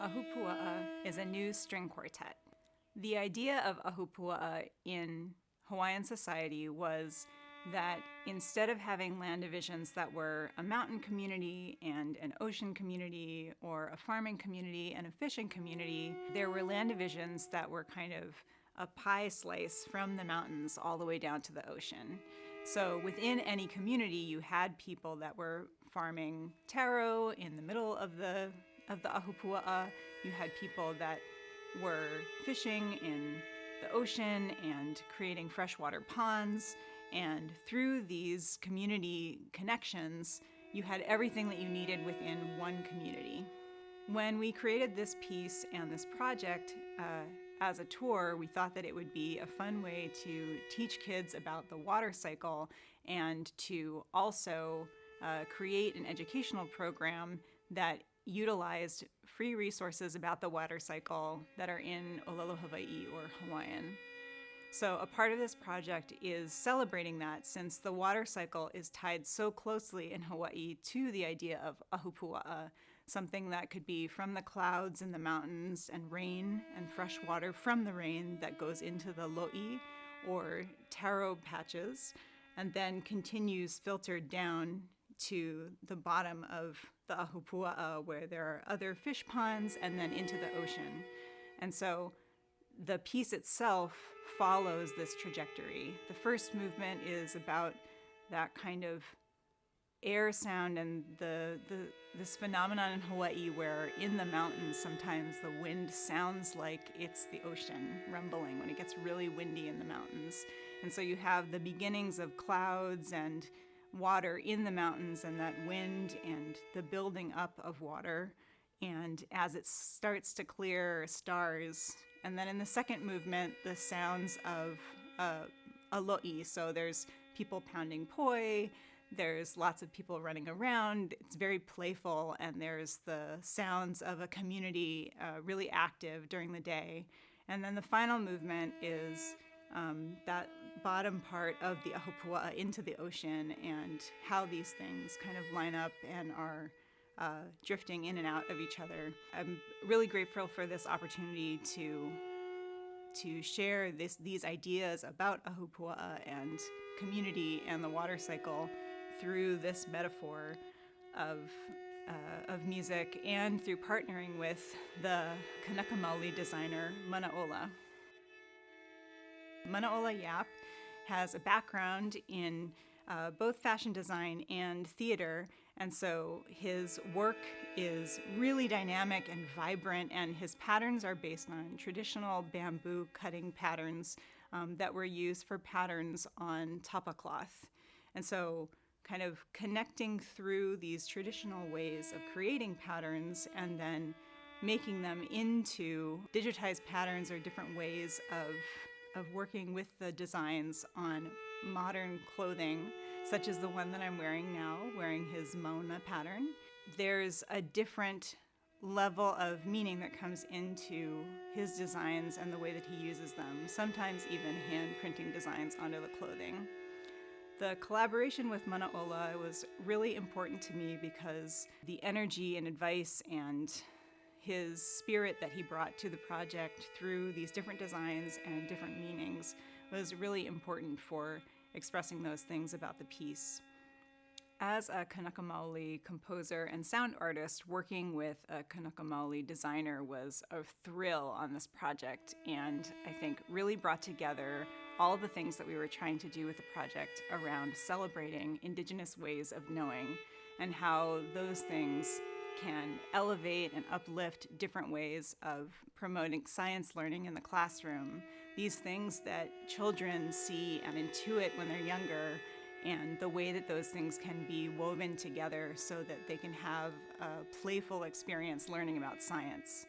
Ahapuaʻa is a new string quartet. The idea of ahapuaʻa in Hawaiian society was that instead of having land divisions that were a mountain community and an ocean community, or a farming community and a fishing community, there were land divisions that were kind of a pie slice from the mountains all the way down to the ocean. So within any community, you had people that were farming taro in the middle of the ahapuaʻa. You had people that were fishing in the ocean and creating freshwater ponds. And through these community connections, you had everything that you needed within one community. When we created this piece and this project as a tour, we thought that it would be a fun way to teach kids about the water cycle and to also create an educational program that utilized free resources about the water cycle that are in Olelo Hawaii or Hawaiian. So a part of this project is celebrating that, since the water cycle is tied so closely in Hawaii to the idea of ahapuaʻa, something that could be from the clouds and the mountains and rain and fresh water from the rain that goes into the lo'i or taro patches and then continues filtered down to the bottom of the ahapuaʻa where there are other fish ponds and then into the ocean. And so the piece itself follows this trajectory. The first movement is about that kind of air sound and this phenomenon in Hawaii where in the mountains sometimes the wind sounds like it's the ocean rumbling when it gets really windy in the mountains. And so you have the beginnings of clouds and water in the mountains and that wind and the building up of water, and as it starts to clear, stars. And then in the second movement, the sounds of a lo'i. So there's people pounding poi, there's lots of people running around, it's very playful, and there's the sounds of a community really active during the day. And then the final movement is that bottom part of the ahapuaʻa into the ocean and how these things kind of line up and are drifting in and out of each other. I'm really grateful for this opportunity to share these ideas about ahapuaʻa and community and the water cycle through this metaphor of music and through partnering with the Kanaka Maoli designer Manaʻola. Manaʻola Yap has a background in both fashion design and theater, and so his work is really dynamic and vibrant, and his patterns are based on traditional bamboo cutting patterns that were used for patterns on tapa cloth. And so kind of connecting through these traditional ways of creating patterns and then making them into digitized patterns or different ways of working with the designs on modern clothing, such as the one that I'm wearing now, wearing his Mauna pattern. There's a different level of meaning that comes into his designs and the way that he uses them, sometimes even hand printing designs onto the clothing. The collaboration with Manaʻola was really important to me because the energy and advice and his spirit that he brought to the project through these different designs and different meanings was really important for expressing those things about the piece. As a Kanaka Maoli composer and sound artist, working with a Kanaka Maoli designer was a thrill on this project, and I think really brought together all the things that we were trying to do with the project around celebrating Indigenous ways of knowing and how those things can elevate and uplift different ways of promoting science learning in the classroom. These things that children see and intuit when they're younger, and the way that those things can be woven together so that they can have a playful experience learning about science.